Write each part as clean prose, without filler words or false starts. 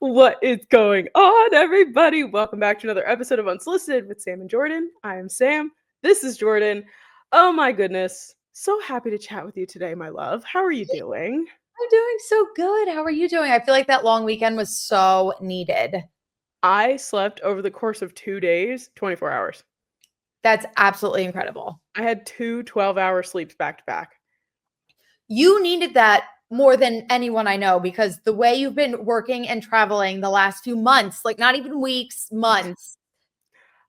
What is going on, everybody? Welcome back to another episode of Unsolicited with Sam and Jordyn. I am Sam. This is Jordyn. Oh my goodness. So happy to chat with you today, my love. How are you doing? I'm doing so good. How are you doing? I feel like that long weekend was so needed. I slept over the course of 2 days, 24 hours. That's absolutely incredible. I had two 12-hour sleeps back to back. You needed that more than anyone I know because the way you've been working and traveling the last few months, like not even weeks, months.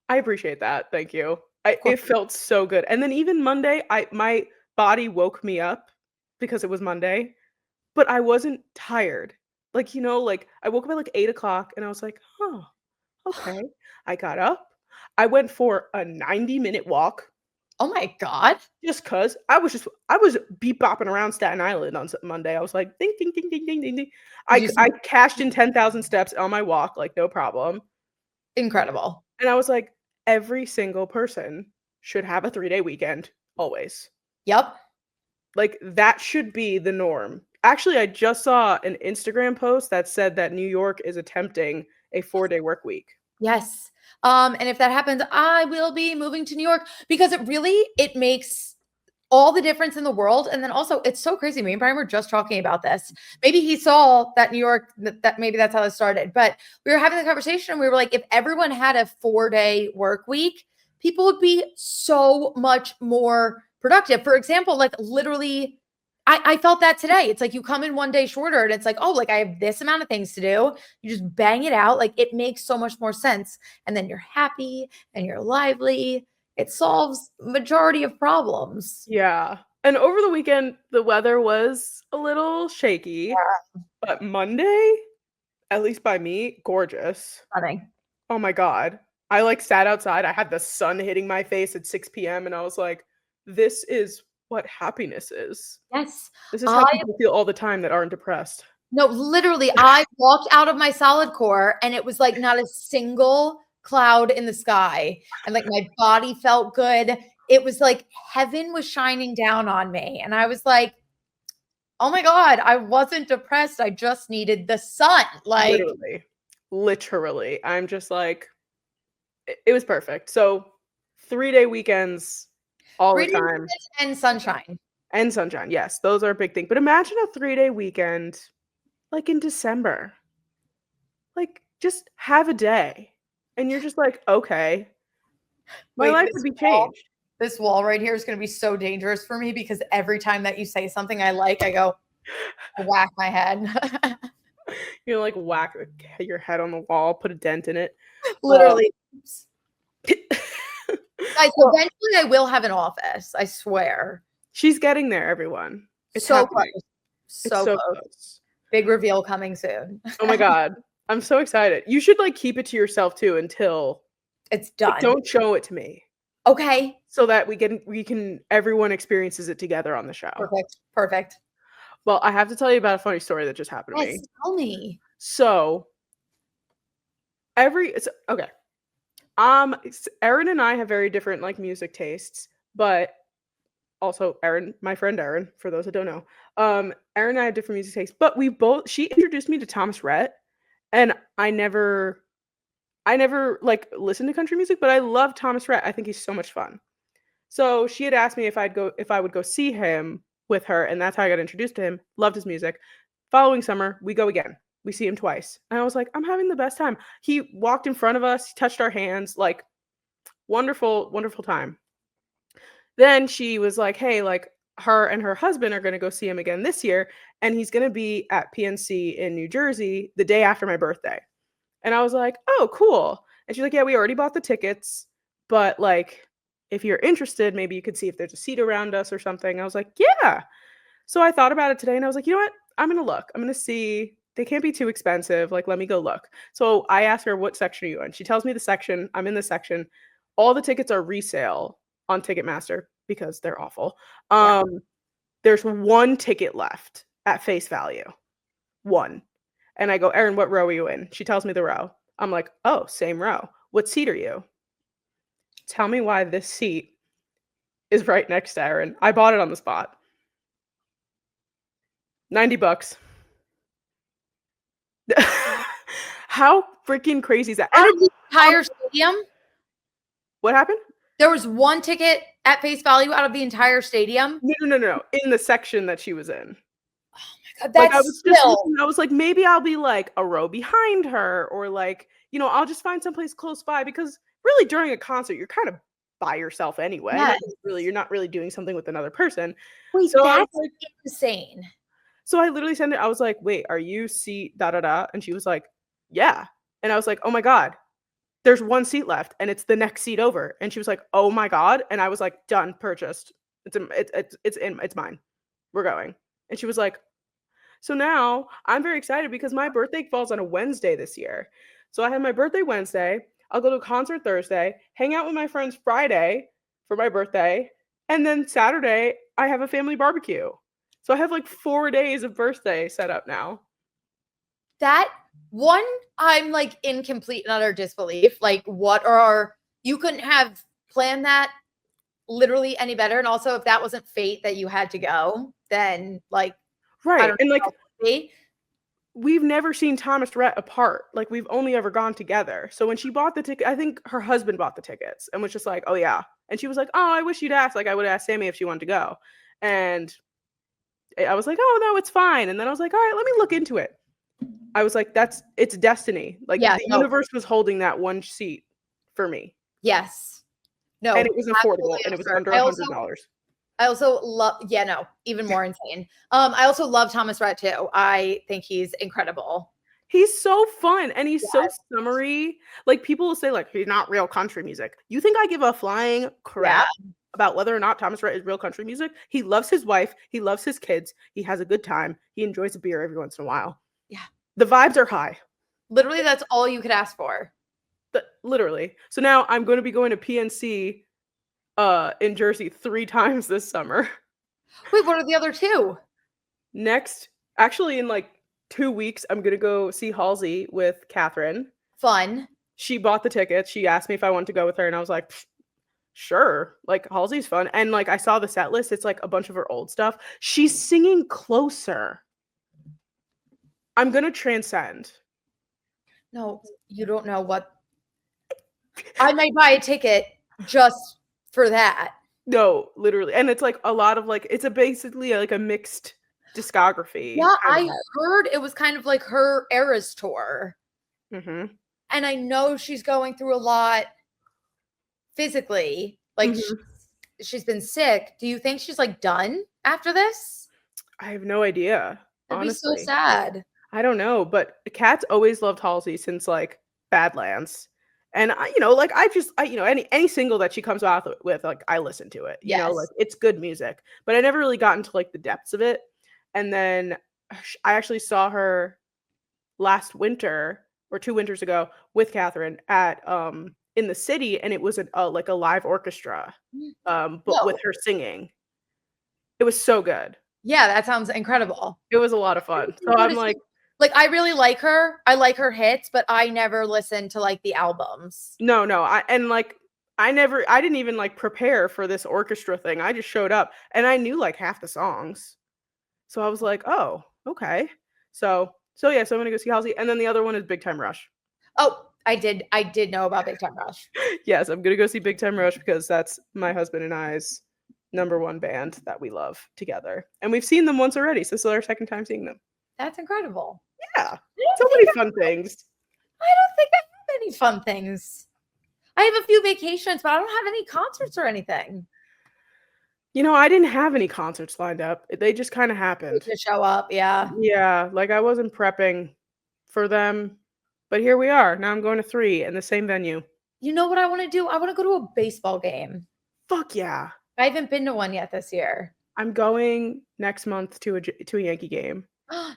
I appreciate that. Thank you. It felt so good. And then even Monday, my body woke me up because it was Monday, but I wasn't tired. Like I woke up at like 8 o'clock and I was like, oh, okay. I got up. I went for a 90-minute walk Oh my God. just cause I was beep bopping around Staten Island on Monday. I was like, ding, ding, ding, ding, ding, ding, ding. I cashed in 10,000 steps on my walk, like no problem. Incredible. And I was like, every single person should have a 3-day weekend always. Yep. Like that should be the norm. Actually, I just saw an Instagram post that said that New York is attempting a 4-day work week. Yes. And if that happens, I will be moving to New York because it makes all the difference in the world. And then also it's so crazy. Me and Brian were just talking about this. Maybe he saw that New York, that maybe that's how it started. But we were having the conversation and we were like, if everyone had a 4-day work week, people would be so much more productive. For example, like literally, I felt that today. It's like you come in one day shorter and it's like, oh, like I have this amount of things to do. You just bang it out. Like it makes so much more sense. And then you're happy and you're lively. It solves majority of problems. Yeah. And over the weekend, the weather was a little shaky, but Monday, at least by me, gorgeous. Stunning. Oh my God. I like sat outside. I had the sun hitting my face at 6 p.m. and I was like, this is what happiness is. Yes. This is how people feel all the time that aren't depressed. No, literally, I walked out of my solid core and it was like not a single cloud in the sky. And like my body felt good. It was like heaven was shining down on me. And I was like, oh my God, I wasn't depressed. I just needed the sun. Like, Literally. I'm just like, it was perfect. So 3-day weekends all the time. And sunshine. And sunshine. Yes, those are a big thing. But imagine a 3-day weekend like in December. Like just have a day. And you're just like, okay, my life would be changed. This wall right here is going to be so dangerous for me because every time that you say something I like, I go whack my head. You like whack your head on the wall, put a dent in it. Literally. Guys, eventually I will have an office. I swear. She's getting there, everyone. It's so happening. Close. So close. Close. Big reveal coming soon. Oh my God. I'm so excited. You should like keep it to yourself too until it's done. Like, don't show it to me. Okay. So that we can everyone experiences it together on the show. Perfect. Well, I have to tell you about a funny story that just happened to me. Tell me. So okay. Erin and I have very different like music tastes, but also Erin, my friend Erin, for those that don't know, Erin and I have different music tastes, but she introduced me to Thomas Rhett, and I never like listened to country music, but I love Thomas Rhett. I think he's so much fun. So she had asked me if I would go see him with her, and that's how I got introduced to him. Loved his music. Following summer, we go again. We see him twice. And I was like, I'm having the best time. He walked in front of us, he touched our hands, like wonderful, wonderful time. Then she was like, hey, like her and her husband are going to go see him again this year, and he's going to be at PNC in New Jersey the day after my birthday. And I was like, oh, cool. And she's like, yeah, we already bought the tickets, but like, if you're interested, maybe you could see if there's a seat around us or something. I was like, yeah. So I thought about it today and I was like, you know what? I'm going to look. I'm going to see. They can't be too expensive. Like, let me go look. So I asked her, what section are you in? She tells me the section. I'm in the section. All the tickets are resale on Ticketmaster because they're awful. There's one ticket left at face value. One. And I go, Erin, what row are you in? She tells me the row. I'm like, oh, same row. What seat are you? Tell me why this seat is right next to Erin. I bought it on the spot. $90. How freaking crazy is that? Out And of the entire stadium? what happened? There was one ticket at face value out of the entire stadium? No. In the section that she was in. Like, I That's was just still looking, I was like, maybe I'll be, like, a row behind her or, like, I'll just find someplace close by because really during a concert, you're kind of by yourself anyway. yes. You're not really doing something with another person. Wait, So I was that's like insane. so I literally sent it I was like, "Wait, are you seat da da da?" And she was like, "Yeah." And I was like, "Oh my god, there's one seat left and it's the next seat over." And she was like, "Oh my god." And I was like, "Done, purchased. It's mine. We're going." And she was like, so now I'm very excited because my birthday falls on a Wednesday this year. So I have my birthday Wednesday. I'll go to a concert Thursday, hang out with my friends Friday for my birthday, and then Saturday I have a family barbecue. So I have like 4 days of birthday set up now. That one, I'm like in complete and utter disbelief. Like, you couldn't have planned that literally any better. And also, if that wasn't fate that you had to go, then like, I Right. don't And know. Fate. we've never seen Thomas Rhett apart. Like we've only ever gone together. So when she bought the ticket, I think her husband bought the tickets and was just like, "Oh yeah." And she was like, "Oh, I wish you'd asked. Like I would have asked Sammy if she wanted to go." And I was like, "Oh no, it's fine." And then I was like, "All right, let me look into it." I was like, it's destiny. Like Yeah, the no, universe was holding that one seat for me. yes. And No, it was affordable absolutely and it was absurd. under $100. I also love, yeah, no, even more insane. I also love Thomas Rhett too. I think he's incredible. He's so fun and he's so Yes. summery. Like people will say like he's not real country music. You think I give a flying Yeah. crap about whether or not Thomas Rhett is real country music? He loves his wife, he loves his kids, he has a good time, he enjoys a beer every once in a while. Yeah. The vibes are high. Literally, that's all you could ask for. Literally. So now I'm going to be going to PNC in Jersey 3 times this summer. Wait, what are the other two? Next, actually in like 2 weeks, I'm gonna go see Halsey with Catherine. Fun. She bought the tickets. She asked me if I wanted to go with her, and I was like, sure. Like Halsey's fun. And like I saw the set list, it's like a bunch of her old stuff. She's singing Closer. I'm gonna transcend. No, you don't know what. I might buy a ticket just for that. No, literally. And it's like a lot of like it's basically like a mixed discography. Yeah, I heard it was kind of like her Eras tour. Mm-hmm. And I know she's going through a lot physically. Like she's been sick. Do you think she's like done after this? I have no idea. That'd Honestly. be so sad. I don't know, but Kat's always loved Halsey since like Badlands. And any single that she comes out with, like I listen to it. You know, like it's good music. But I never really got into like the depths of it. And then I actually saw her last winter or 2 winters ago with Catherine at in the city, and it was like a live orchestra, but with her singing. It was so good. Yeah, that sounds incredible. It was a lot of fun. So I'm like I really like her. I like her hits, but I never listened to like the albums. No. I didn't even like prepare for this orchestra thing. I just showed up and I knew like half the songs. So I was like, oh, okay. So yeah, so I'm gonna go see Halsey. And then the other one is Big Time Rush. Oh, I did know about Big Time Rush. Yes, I'm gonna go see Big Time Rush because that's my husband and I's #1 band that we love together. And we've seen them once already, so this is our second time seeing them. That's incredible. Yeah. So many fun things. I don't think I have any fun things. I have a few vacations, but I don't have any concerts or anything. I didn't have any concerts lined up. They just kind of happened. To show up, yeah. Yeah, like I wasn't prepping for them, but here we are. Now I'm going to 3 in the same venue. You know what I want to do? I want to go to a baseball game. Fuck yeah. I haven't been to one yet this year. I'm going next month to a Yankee game.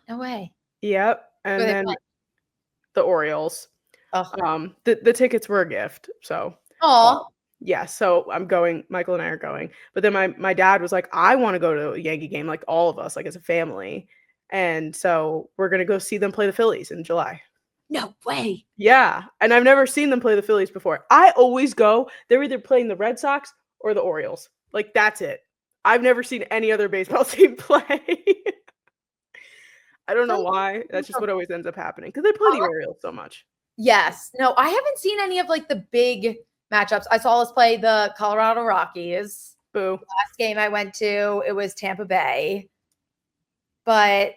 No way. Yep. And then the Orioles. The tickets were a gift. So yeah, so I'm going, Michael and I are going. But then my dad was like, I want to go to a Yankee game, like all of us, like as a family. And so we're gonna go see them play the Phillies in July. No way. Yeah. And I've never seen them play the Phillies before. I always go, they're either playing the Red Sox or the Orioles. Like that's it. I've never seen any other baseball team play. I don't know Philly why. That's games just are what always ends up happening because they play the fun. Orioles so much. Yes. No, I haven't seen any of like the big matchups. I saw us play the Colorado Rockies. Boo. Last game I went to, it was Tampa Bay. But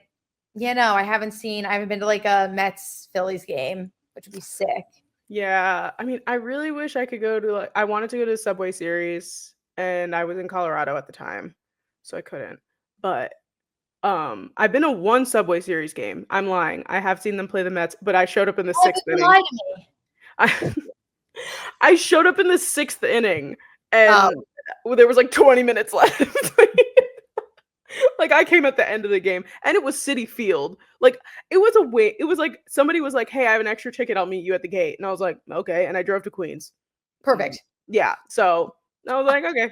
I haven't been to like a Mets Phillies game, which would be sick. Yeah, I mean, I really wish I could go to I wanted to go to the Subway Series, and I was in Colorado at the time, so I couldn't. But I've been to one Subway Series game. I'm lying. I have seen them play the Mets, but I showed up in the Oh, sixth you inning. lied to me. I, I showed up in the sixth inning, Oh, and there was like 20 minutes left. Like I came at the end of the game, and it was Citi Field. Like it was a wait. It was like somebody was like, "Hey, I have an extra ticket. I'll meet you at the gate." And I was like, "Okay." And I drove to Queens. perfect. Yeah. So I was like, "Okay."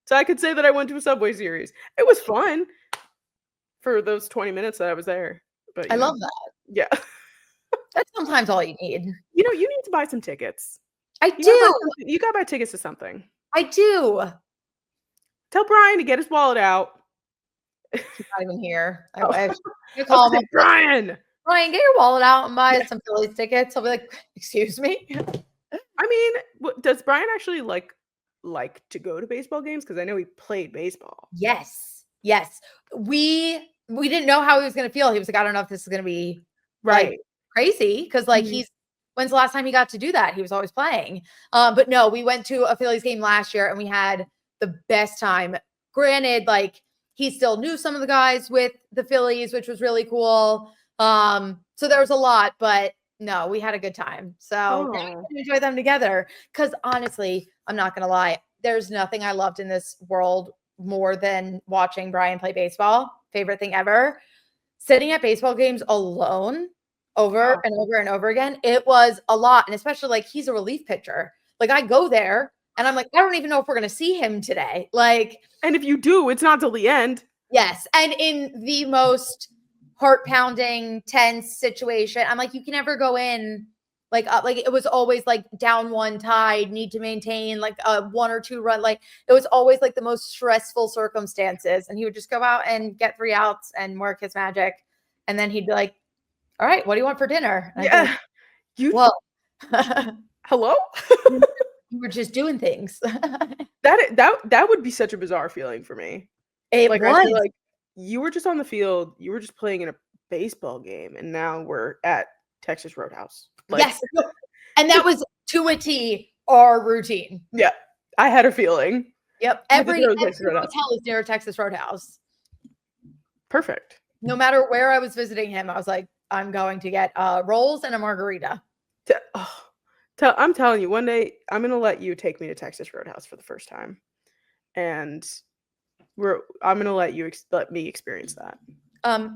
So I could say that I went to a Subway Series. It was fun for those 20 minutes that I was there. But I love that. yeah. That's sometimes all you need. You need to buy some tickets. I You gotta buy do. something. You gotta buy tickets to something. I do. Tell Brian to get his wallet out. He's not even here. I Oh, wish. You I was call gonna him say, Brian. Brian, get your wallet out and buy Yeah. some Phillies tickets. I'll be like, excuse me. I mean, does Brian actually like to go to baseball games? Because I know he played baseball. Yes. Yes. We didn't know how he was gonna feel. He was like, I don't know if this is gonna be like Right. crazy. Cause like Mhm. when's the last time he got to do that? He was always playing. But no, we went to a Phillies game last year and we had the best time. Granted, like he still knew some of the guys with the Phillies, which was really cool. So there was a lot, but no, we had a good time. So yeah, Oh. we can enjoy them together. Cause honestly, I'm not gonna lie, there's nothing I loved in this world more than watching Brian play baseball. Favorite thing ever. Sitting at baseball games alone over Oh. and over and over again, it was a lot. And especially like he's a relief pitcher. Like I go there and I'm like, I don't even know if we're gonna see him today. Like, And if you do, it's not till the end. yes. And in the most heart-pounding, tense situation, I'm like, you can never go in like it was always like down one tied, need to maintain like a 1 or 2 run. Like it was always like the most stressful circumstances. And he would just go out and get 3 outs and work his magic. And then he'd be like, all right, what do you want for dinner? And I'd be like, Yeah. You well, hello? you were just doing things. That would be such a bizarre feeling for me. It Like I feel was. like you were just on the field, you were just playing in a baseball game, and now we're at Texas Roadhouse. Like, Yes. And that was to a T our routine. yeah, I had a feeling. Yep. You had to Every go to Texas Roadhouse. hotel is near a Texas Roadhouse. Perfect. No matter where I was visiting him, I was like, I'm going to get rolls and a margarita. I'm telling you, one day I'm gonna let you take me to Texas Roadhouse for the first time, and I'm gonna let you let me experience that.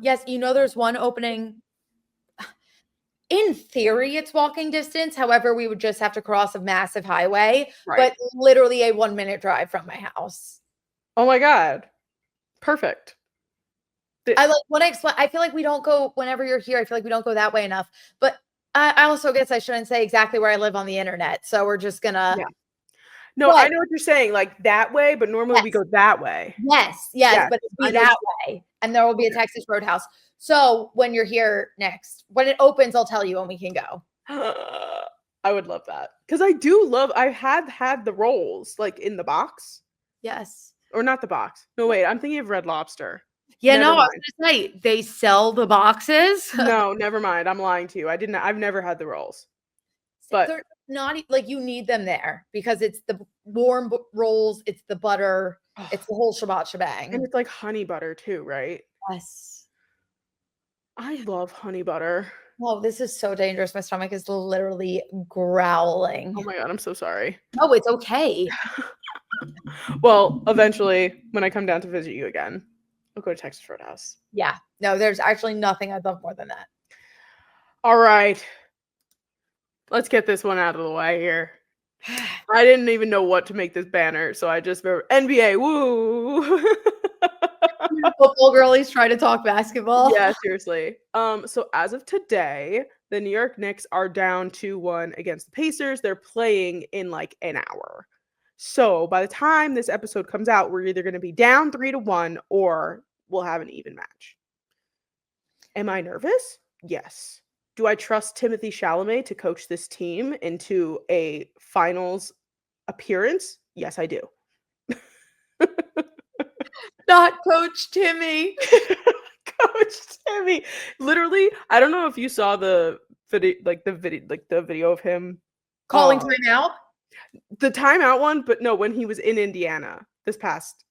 Yes, there's one opening. In theory, it's walking distance. However, we would just have to cross a massive highway, Right. but literally a 1-minute drive from my house. Oh my god, perfect. I like when I explain. I feel like we don't go whenever you're here. I feel like we don't go that way enough. But I also guess I shouldn't say exactly where I live on the internet. So we're just gonna. Yeah. No, I know what you're saying, like that way, but normally we go that way. Yes, Yeah, but it'll I be know that way, and there will be a Texas Roadhouse. So when you're here next, when it opens, I'll tell you when we can go. I would love that because I have had the rolls like in the box Yes. or not the box. No, wait, I'm thinking of Red Lobster. Yeah, Never no, I was mind. gonna say they sell the boxes. No, never mind. I'm lying to you. I've never had the rolls. But They're not like you need them there because it's the warm rolls, it's the butter, it's the whole shebang. and it's like honey butter too, right? Yes. I love honey butter. Oh, this is so dangerous. My stomach is literally growling. Oh my god, I'm so sorry. Oh, it's okay. Well, eventually, when I come down to visit you again, I'll go to Texas Roadhouse. Yeah. No, there's actually nothing I'd love more than that. All right. Let's get this one out of the way here. I didn't even know what to make this banner, so I just wrote NBA, woo! Football girlies try to talk basketball. Yeah, seriously. So as of today, the New York Knicks are down 2-1 against the Pacers. They're playing in like an hour. So by the time this episode comes out, we're either going to be down 3-1 or we'll have an even match. Am I nervous? Yes. Do I trust Timothy Chalamet to coach this team into a finals appearance? Yes, I do. Not Coach Timmy. Coach Timmy. Literally, I don't know if you saw the video of him Calling uh timeout? the timeout one, but no, when he was in Indiana this past.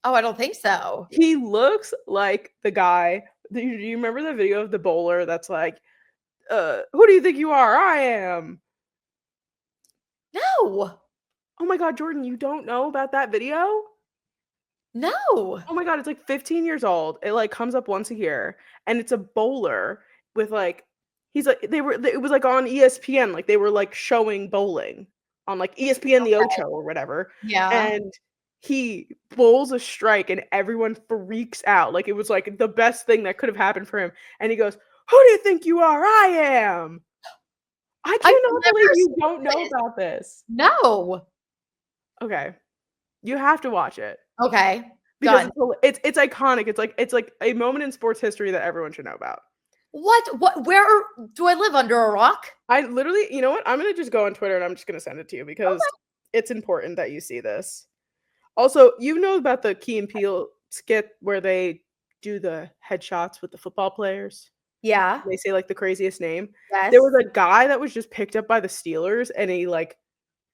Oh, I don't think so. He looks like the guy. Do you remember the video of the bowler that's like, who do you think you are? I am. No. Oh my god, Jordyn, you don't know about that video? No. Oh my god, it's like 15 years old. It like comes up once a year, and it's a bowler with like he's like it was like on ESPN, like they were like showing bowling on like ESPN the Ocho or whatever. Yeah. And he bowls a strike and everyone freaks out. Like it was like the best thing that could have happened for him. And he goes, "Who do you think you are? I am." I I've cannot believe never you seen don't know this. about this. No. Okay. You have to watch it. Okay. Because Done. it's iconic. It's like a moment in sports history that everyone should know about. What where do I live under a rock? I literally, you know what? I'm gonna just go on Twitter and I'm just gonna send it to you because Okay. it's important that you see this. Also, you know about the Key and Peele skit where they do the headshots with the football players? Yeah. They say like the craziest name. There Yes. was a guy that was just picked up by the Steelers and he like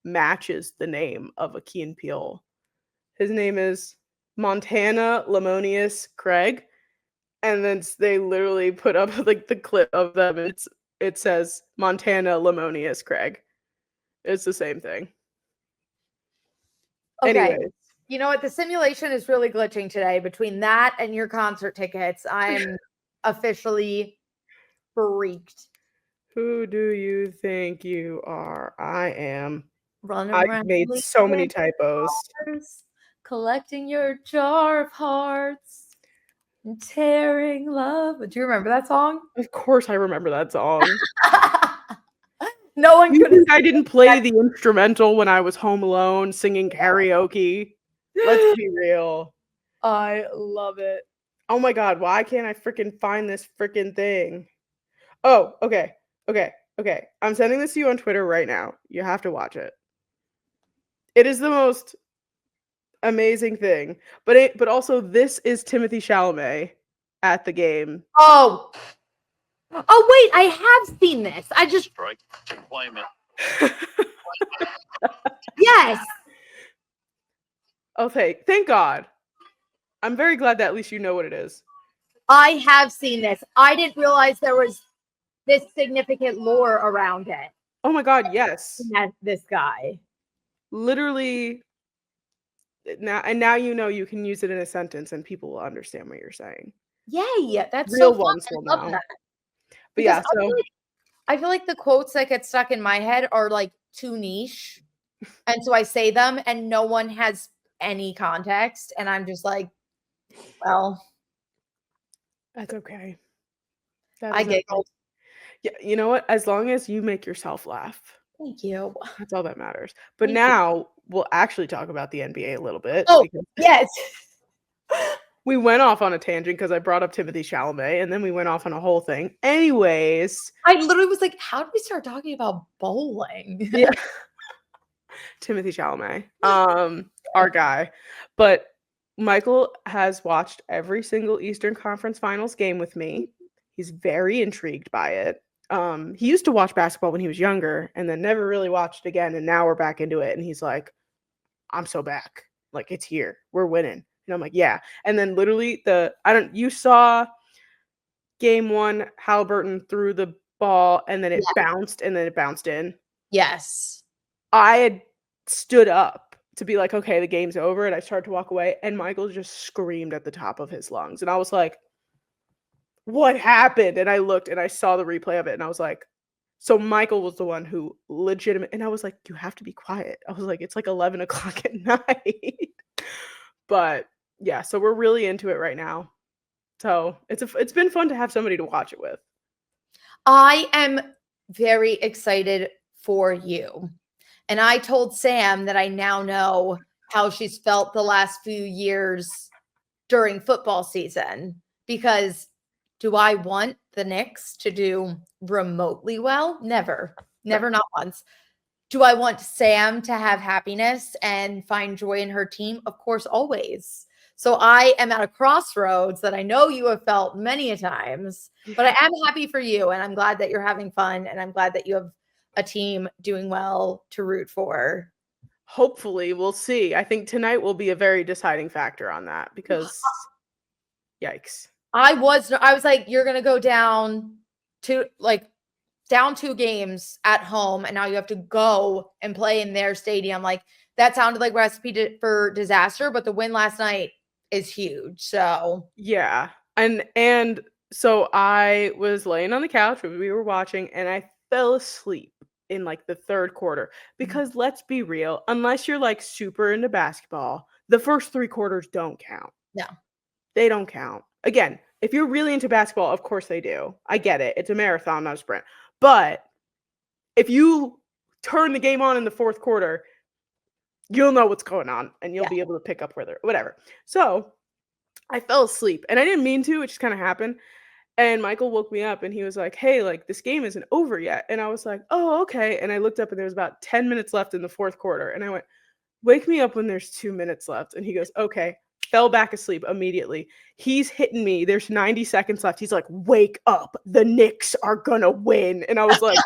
matches the name of a Key and Peele. His name is Montana Lemonius Craig. And then they literally put up like the clip of them. It says Montana Lemonius Craig. It's the same thing. Okay. Anyways, You know what? The simulation is really glitching today between that and your concert tickets. I'm officially freaked. who do you think you are? I am. Running I around made so many leaving typos. stars, collecting your jar of hearts, and tearing love. Do you remember that song? Of course, I remember that song. No one You could have think I didn't play the instrumental when I was home alone singing karaoke? Let's be real. I love it. Oh my god, why can't I freaking find this freaking thing? Oh, okay. Okay. Okay. I'm sending this to you on Twitter right now. You have to watch it. It is the most amazing thing. But also this is Timothy Chalamet at the game. Oh. Oh wait, I have seen this. I just Strike. Claim it. yes. Okay, thank God. I'm very glad that at least you know what it is. I have seen this. I didn't realize there was this significant lore around it. Oh my god, yes. This guy. Literally now you know you can use it in a sentence and people will understand what you're saying. Yay, that's Real so fun. ones I will love know. that. But Because yeah, so I feel like the quotes that get stuck in my head are like too niche. And so I say them and no one has any context. And I'm just like, well, that's okay. That I is get okay. it. Yeah, you know what? As long as you make yourself laugh, Thank you. that's all that matters. But Thank you. now we'll actually talk about the NBA a little bit. Oh, Because yes. we went off on a tangent because I brought up Timothy Chalamet, and then we went off on a whole thing. Anyways, I literally was like, how did we start talking about bowling? yeah, Timothy Chalamet, our guy. But Michael has watched every single Eastern Conference Finals game with me. He's very intrigued by it. He used to watch basketball when he was younger, and then never really watched again. And now we're back into it, and he's like, "I'm so back. Like it's here. We're winning." And I'm like, "Yeah." And then literally you saw game one, Halliburton threw the ball, and then it bounced, and then it bounced in. Yes. I had stood up to be like, okay, the game's over. And I started to walk away. And Michael just screamed at the top of his lungs. And I was like, what happened? And I looked and I saw the replay of it. And I was like, so Michael was the one who legitimate. And I was like, you have to be quiet. I was like, it's like 11 o'clock at night. But yeah, so we're really into it right now. So it's been fun to have somebody to watch it with. I am very excited for you. And I told Sam that I now know how she's felt the last few years during football season. Because do I want the Knicks to do remotely well? Never. Never, not once. Do I want Sam to have happiness and find joy in her team? Of course, always. So I am at a crossroads that I know you have felt many a times, but I am happy for you, and I'm glad that you're having fun, and I'm glad that you have a team doing well to root for. Hopefully, we'll see. I think tonight will be a very deciding factor on that because yikes. I was like, you're gonna go down to down 2 games at home, and now you have to go and play in their stadium. Like, that sounded like recipe for disaster, but the win last night is huge. So Yeah. And so I was laying on the couch when we were watching and I fell asleep in like the third quarter because let's be real, unless you're like super into basketball, the first 3 quarters don't count. no. They don't count. Again, if you're really into basketball, of course they do. I get it. It's a marathon, not a sprint. But if you turn the game on in the fourth quarter, you'll know what's going on and you'll be able to pick up where they're whatever. So I fell asleep and I didn't mean to, it just kind of happened. And Michael woke me up and he was like, "Hey, like this game isn't over yet." And I was like, "Oh, okay." And I looked up and there was about 10 minutes left in the fourth quarter. And I went, "Wake me up when there's 2 minutes left." And he goes, "Okay." Fell back asleep immediately. He's hitting me. There's 90 seconds left. He's like, "Wake up. The Knicks are gonna win." And I was like,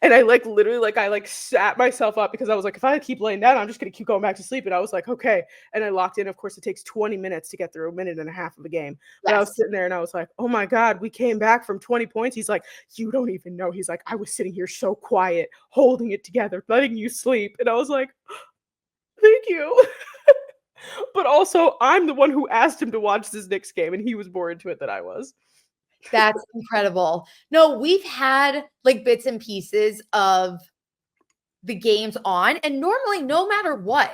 and I like literally like I like sat myself up because I was like, if I keep laying down, I'm just gonna keep going back to sleep. And I was like, okay. And I locked in. Of course, it takes 20 minutes to get through a minute and a half of a game. But I was sitting there and I was like, oh my God, we came back from 20 points. He's like, you don't even know. He's like, I was sitting here so quiet, holding it together, letting you sleep. And I was like, thank you. But also, I'm the one who asked him to watch this Knicks game, and he was more into it than I was. That's incredible. No, we've had like bits and pieces of the games on, and normally, no matter what,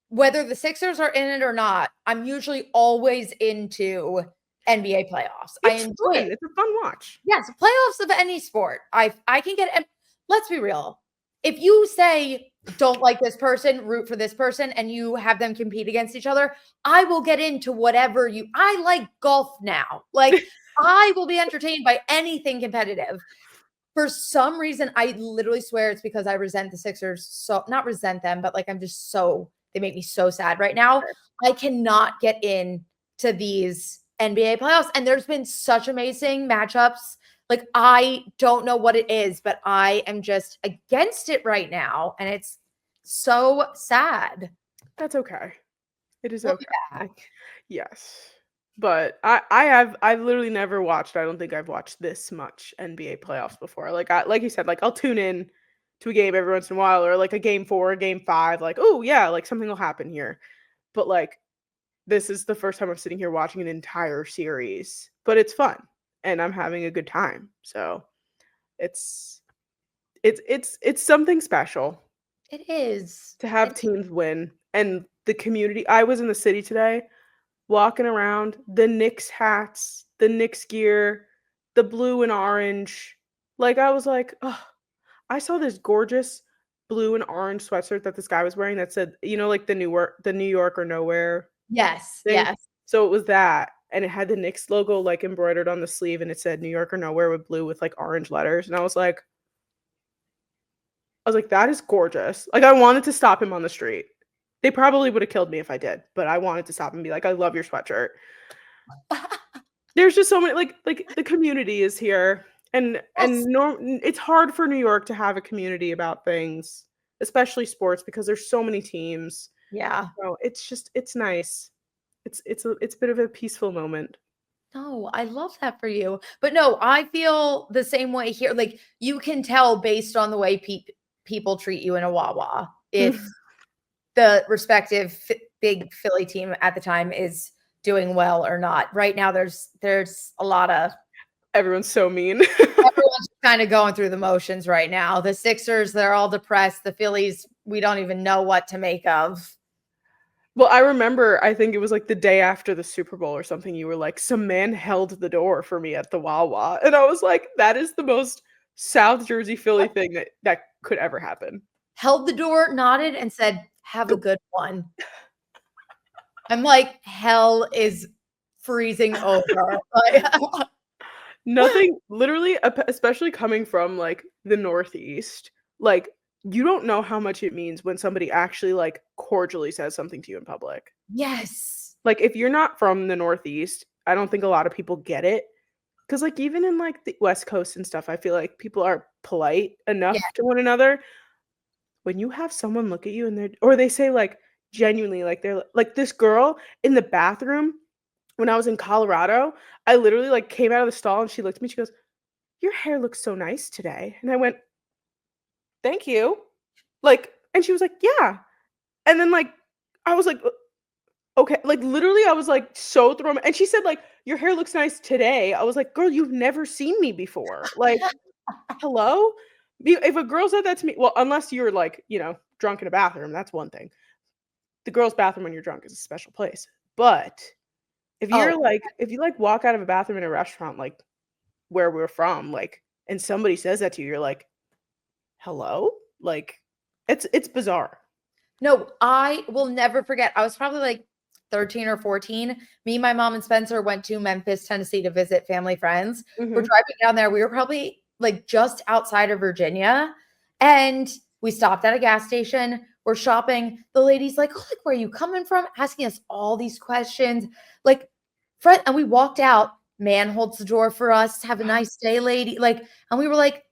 whether the Sixers are in it or not, I'm usually always into NBA playoffs. I enjoy it. It's a fun watch. Yes, playoffs of any sport. I can get. And let's be real. If you say don't like this person, root for this person, and you have them compete against each other, I will get into whatever you. I like golf now. Like, I will be entertained by anything competitive. For some reason, I literally swear it's because I resent the Sixers. So not resent them, but like I'm just so they make me so sad right now. I cannot get into these NBA playoffs, and there's been such amazing matchups. Like, I don't know what it is, but I am just against it right now, and it's so sad. That's okay. It is We'll okay. be back. Yes. But I've literally never watched, I don't think I've watched this much NBA playoffs before. Like you said, like I'll tune in to a game every once in a while or like a game 4, a game 5, like, oh yeah, like something will happen here. But like this is the first time I'm sitting here watching an entire series. But it's fun and I'm having a good time. So it's something special It is. to have teams win and the community. I was in the city today walking around, the Knicks hats, the Knicks gear, the blue and orange. Like I was like, oh, I saw this gorgeous blue and orange sweatshirt that this guy was wearing that said, you know, like the New York or nowhere Yes. thing. Yes. So it was that. And it had the Knicks logo like embroidered on the sleeve and it said New York or nowhere with blue with like orange letters. And I was like, that is gorgeous. Like I wanted to stop him on the street. They probably would have killed me if I did, but I wanted to stop and be like, I love your sweatshirt. There's just so many like the community is here. And it's hard for New York to have a community about things, especially sports, because there's so many teams. Yeah. So it's nice. It's a bit of a peaceful moment. No, I love that for you. But no, I feel the same way here. Like, you can tell based on the way people treat you in a Wawa if the respective big Philly team at the time is doing well or not. Right now, there's a lot of everyone's so mean. everyone's kind of going through the motions right now. The Sixers, they're all depressed. The Phillies, we don't even know what to make of. Well, I remember, I think it was like the day after the Super Bowl or something, you were like, some man held the door for me at the Wawa. And I was like, that is the most South Jersey Philly thing that could ever happen. Held the door, nodded, and said, have a good one. I'm like, hell is freezing over. Like, Nothing literally, especially coming from, like, the Northeast, like, you don't know how much it means when somebody actually, like, cordially says something to you in public. yes. Like, if you're not from the Northeast, I don't think a lot of people get it. Because like, even in, like, the West Coast and stuff, I feel like people are polite Yeah. enough to one another. When you have someone look at you and they say, like, genuinely, like, they're like, this girl in the bathroom when I was in Colorado, I literally, like, came out of the stall and she looked at me, she goes, "Your hair looks so nice today." And I went, "Thank you." Like, and she was like, "Yeah." And then, like, I was like, okay." Like, literally, I was, like, so thrown, and she said, like, "Your hair looks nice today." I was like, "Girl, you've never seen me before." Like, hello? If a girl said that to me, well, unless you're, like, drunk in a bathroom, that's one thing. The girl's bathroom when you're drunk is a special place. But Oh, if you, like, walk out of a bathroom in a restaurant, like, where we're from, like, and somebody says that to you, you're like, "Hello?" Like, it's bizarre. no, I will never forget. I was probably like 13 or 14. Me, my mom, and Spencer went to Memphis, Tennessee to visit family friends. We're Mhm. driving down there. We were probably like just outside of Virginia. And we stopped at a gas station. We're shopping. The lady's like, "Oh, like, where are you coming from?" Asking us all these questions. Like, Fred, and we walked out. Man holds the door for us. Have a nice day, lady. Like, and we were like,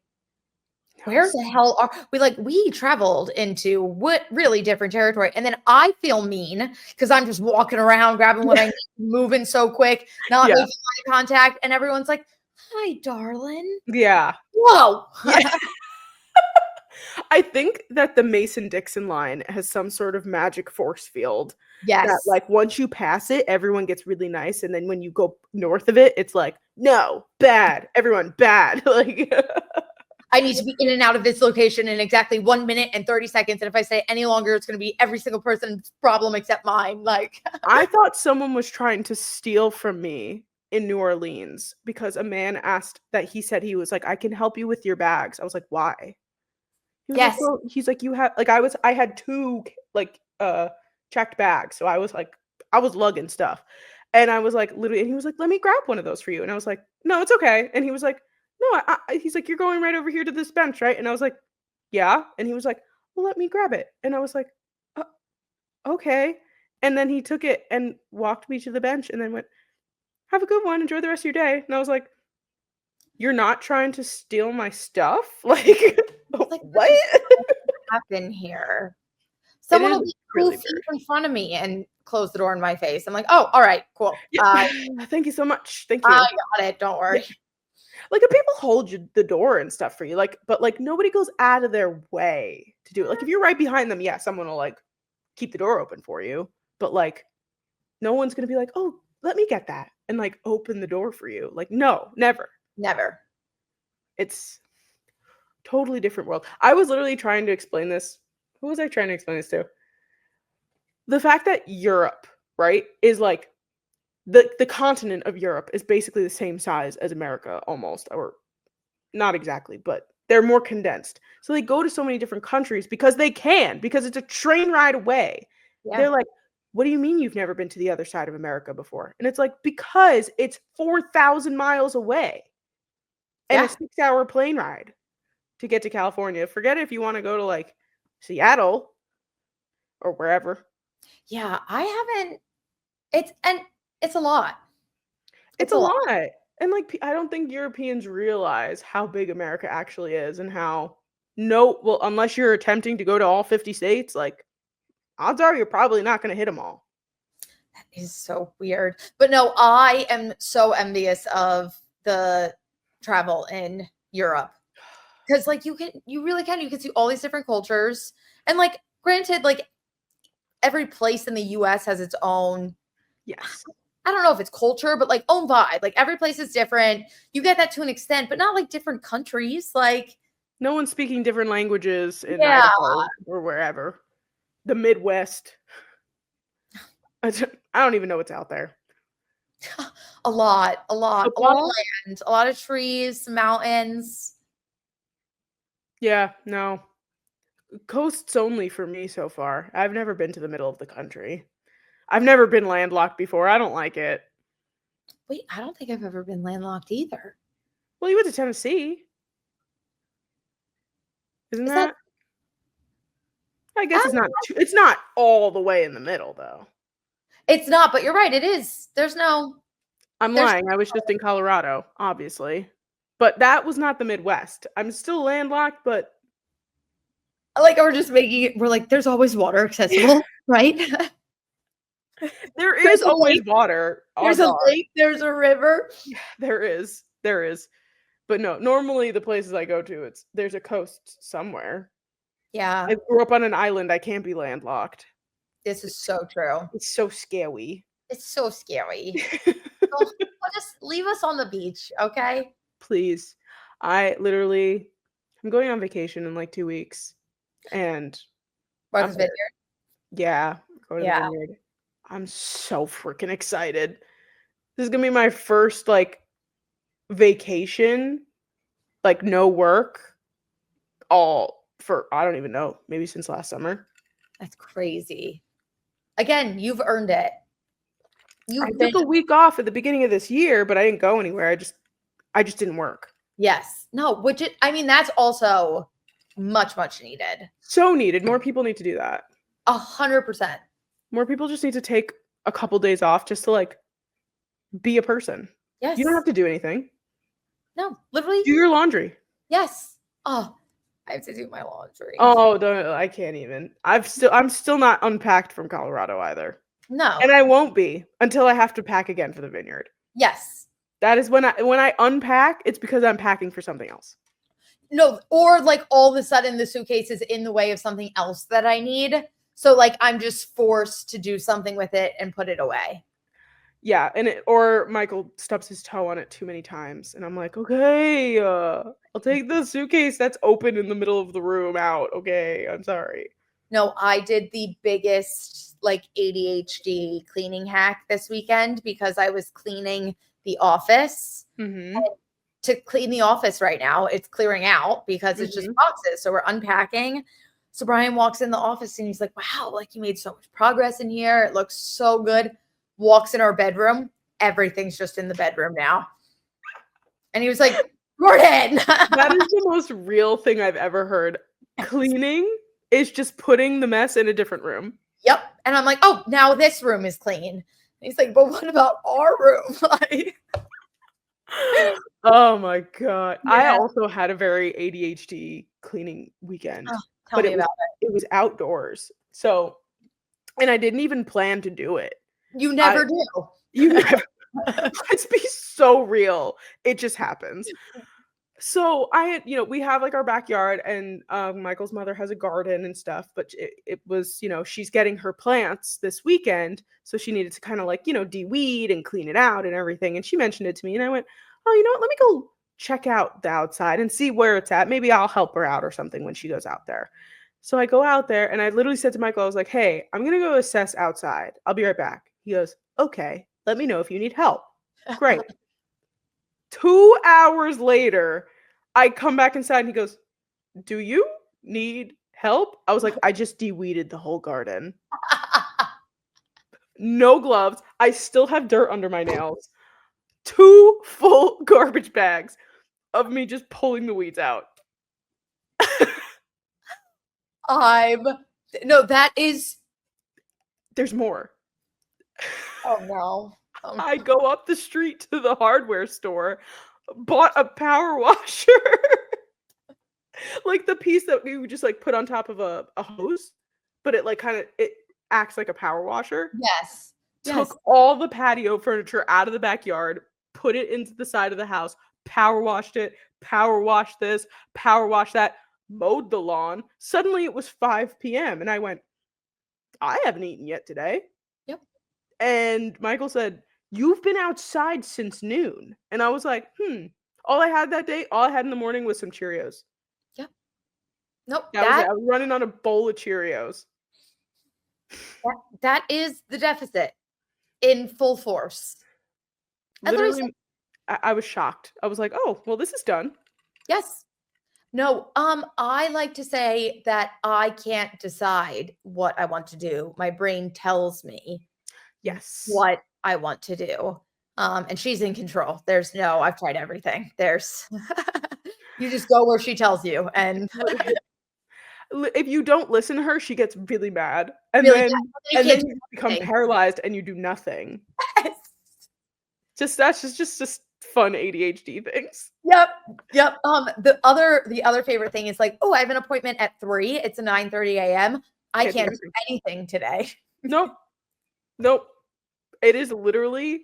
where the hell are we? Like, we traveled into what really different territory. And then I feel mean because I'm just walking around, grabbing what I Yeah. need, moving so quick, not Yeah. making eye contact. And everyone's like, "Hi, darling." Yeah. Whoa. Yeah. I think that the Mason-Dixon line has some sort of magic force field that, Yes. like, once you pass it, everyone gets really nice, and then when you go north of it, it's like, "No, bad, everyone bad." Like, I need to be in and out of this location in exactly 1 minute and 30 seconds. And if I say any longer, it's going to be every single person's problem except mine. Like, I thought someone was trying to steal from me in New Orleans because a man asked that he said he was like, "I can help you with your bags." I was like, "Why?" He was like, yes. "Well," he's like, "You have," like, I had 2 like, checked bags, so I was like, I was lugging stuff, and I was like, literally, and he was like, "Let me grab one of those for you," and I was like, "No, it's okay," and he was like, "No, he's like, "You're going right over here to this bench, right?" And I was like, "Yeah," and he was like, "Well, let me grab it," and I was like, "Uh, okay," and then he took it and walked me to the bench and then went, "Have a good one, enjoy the rest of your day," and I was like, "You're not trying to steal my stuff?" Like, Like, what what? is happening here? It Someone is will be really 2 feet weird. in front of me and close the door in my face. I'm like, "Oh, all right, cool. Yeah. I Thank you so much. Thank I you. got it. Don't Yeah. worry." Like, if people hold you the door and stuff for you, like, but, like, nobody goes out of their way to do it. Like, if you're right behind them, yeah, someone will, like, keep the door open for you, but, like, no one's gonna be like, "Oh, let me get that," and, like, open the door for you. Like, no, never. Never. It's totally different world. I was literally trying to explain this, who was I trying to explain this to? The fact that Europe, right, is, like, the continent of Europe is basically the same size as America almost, or not exactly, but they're more condensed. So they go to so many different countries because they can, because it's a train ride away. Yeah. They're like, "What do you mean you've never been to the other side of America before?" And it's like, "Because it's 4,000 miles away and a Yeah. 6-hour plane ride to get to California. Forget it if you wanna go to, like, Seattle or wherever." Yeah, I haven't and it's a lot. It's It's a a lot. lot. And, like, I don't think Europeans realize how big America actually is and how no, well, unless you're attempting to go to all 50 states, like, odds are you're probably not gonna hit them all. That is so weird. But no, I am so envious of the travel in Europe. Because like you really can. You can see all these different cultures. And like granted, like every place in the US has its own, Yes. I don't know if it's culture, but like own vibe. Like every place is different. You get that to an extent, but not like different countries. Like, No one's speaking different languages in yeah, Idaho or wherever. The Midwest. I don't even know what's out there. a lot of Football? land, a lot of trees, mountains. Yeah, no. Coasts only for me so far. I've never been to the middle of the country. I've never been landlocked before. I don't like it. Wait, I don't think I've ever been landlocked either. Well, you went to Tennessee. Isn't Is that that? I guess it's not all the way in the middle though. It's not, but you're right. It is. There's I'm lying. I was just in Colorado, obviously. But that was not the Midwest. I'm still landlocked, but like we're just making it. We're like, there's always water accessible, right? there There's is a always lake. water. There's a lake. There's a river. There is. There is. But no, normally the places I go to, there's a coast somewhere. Yeah, I grew up on an island. I can't be landlocked. this is so true. It's so scary. It's so scary. So, just leave us on the beach, okay? Please. I'm going on vacation in like 2 weeks. And Martha's I'm there. Vineyard. Yeah, go to the Yeah. vineyard. I'm so freaking excited. This is gonna be my first like vacation, like no work, all for I don't even know, maybe since last summer. That's crazy. Again, you've earned it. I took a week off at the beginning of this year, but I didn't go anywhere. I just didn't work. Yes. No, I mean, that's also much, much needed. So needed. More people need to do that. 100%. More people just need to take a couple days off just to like be a person. Yes. You don't have to do anything. No, literally. Do your laundry. Yes. Oh, I have to do my laundry. Oh, I can't even. I'm still not unpacked from Colorado either. No. And I won't be until I have to pack again for the vineyard. Yes. That is when I unpack, it's because I'm packing for something else. No, or like all of a sudden the suitcase is in the way of something else that I need. So like I'm just forced to do something with it and put it away. Yeah, or Michael stubs his toe on it too many times, and I'm like, okay, I'll take the suitcase that's open in the middle of the room out. Okay, I'm sorry. No, I did the biggest like ADHD cleaning hack this weekend because I was cleaning the office. Mm-hmm. To clean the office right now, it's clearing out because it's just boxes. So we're unpacking. So Brian walks in the office and he's like, wow, like you made so much progress in here. It looks so good. Walks in our bedroom. Everything's just in the bedroom now. And he was like, Jordyn. That is the most real thing I've ever heard. Cleaning is just putting the mess in a different room. Yep. And I'm like, oh, now this room is clean. And he's like, but what about our room? Oh my God. Yeah. I also had a very ADHD cleaning weekend. Oh, tell me about it. It was outdoors. So, and I didn't even plan to do it. You never do. You never. Let's be so real. It just happens. So I had, we have like our backyard and Michael's mother has a garden and stuff, but it was, she's getting her plants this weekend. So she needed to kind of like, de-weed and clean it out and everything. And she mentioned it to me and I went, oh, you know what? Let me go check out the outside and see where it's at. Maybe I'll help her out or something when she goes out there. So I go out there and I literally said to Michael, I was like, hey, I'm going to go assess outside. I'll be right back. He goes, okay, let me know if you need help. Great. 2 hours later, I come back inside and he goes, do you need help? I was like, I just de-weeded the whole garden. No gloves. I still have dirt under my nails. 2 full garbage bags of me just pulling the weeds out. No, that is. There's more. Oh no. I go up the street to the hardware store, bought a power washer. Like the piece that we would just like put on top of a hose, but it like it acts like a power washer. Yes. Took all the patio furniture out of the backyard, put it into the side of the house, power washed it, power washed this, power washed that, mowed the lawn. Suddenly it was 5 p.m. and I went, I haven't eaten yet today. Yep. And Michael said, you've been outside since noon. And I was like, all I had in the morning was some Cheerios. Yep. Nope. I was running on a bowl of Cheerios. That is the deficit in full force. Literally, I was shocked. I was like, oh, well, this is done. Yes. No, I like to say that I can't decide what I want to do. My brain tells me yes what I want to do. And she's in control. I've tried everything. You just go where she tells you, and If you don't listen to her, she gets really mad, and really then bad. You and can't then do you become anything. paralyzed and you do nothing. That's just fun ADHD things. Yep. Yep. The other favorite thing is like, oh, I have an appointment at 3. It's a 9:30 a.m. I Can't do can't do anything. anything today. Nope. Nope. It is literally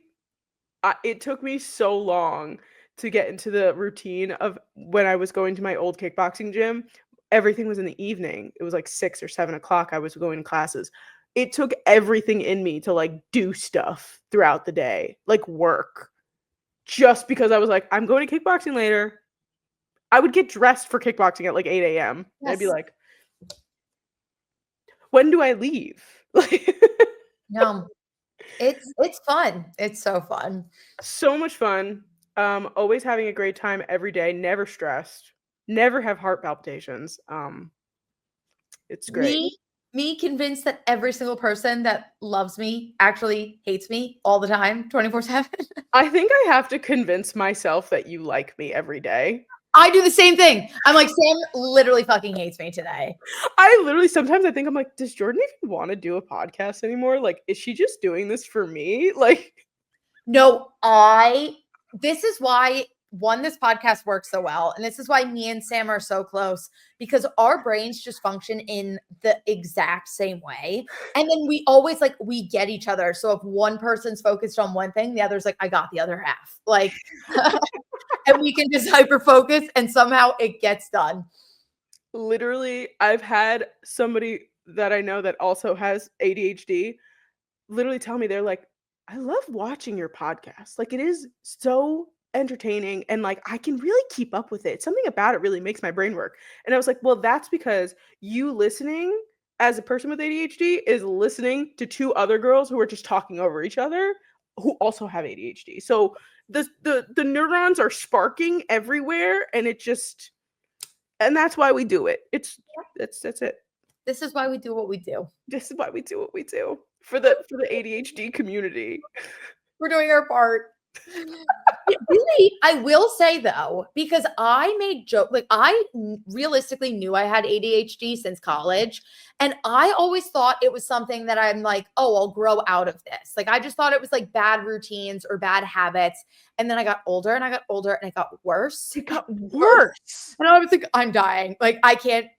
it took me so long to get into the routine of when I was going to my old kickboxing gym. Everything was in the evening. It was like 6 or 7 o'clock. I was going to classes. It took everything in me to like do stuff throughout the day, like work, just because I was like, I'm going to kickboxing later. I would get dressed for kickboxing at like 8 a.m. And I'd be Yes. like, when do I leave? Like, No. It's fun. It's so fun. so much fun. Always having a great time every day, never stressed, never have heart palpitations. It's great. Me convinced that every single person that loves me actually hates me all the time, 24/7. I think I have to convince myself that you like me every day. I do the same thing. I'm like, Sam literally fucking hates me today. I literally sometimes I think I'm like, does Jordyn even want to do a podcast anymore? Like, is she just doing this for me? Like, No, this is why this podcast works so well. And this is why me and Sam are so close, because our brains just function in the exact same way. And then we always we get each other. So if one person's focused on one thing, the other's like, I got the other half. Like, and we can just hyper focus and somehow it gets done. literally, I've had somebody that I know that also has ADHD literally tell me, they're like, I love watching your podcast. Like, it is so entertaining and like I can really keep up with it. Something about it really makes my brain work. And I was like, well, that's because you listening as a person with ADHD is listening to 2 other girls who are just talking over each other who also have ADHD. So the neurons are sparking everywhere and and that's why we do it. That's it. This is why we do what we do. This is why we do what we do for the ADHD community. We're doing our part. Really, I will say though, because I made joke, realistically knew I had ADHD since college, and I always thought it was something that I'm like, oh, I'll grow out of this. Like I just thought it was like bad routines or bad habits, and then I got older and I got older and it got worse. It got worse. And I was like, I'm dying. Like I can't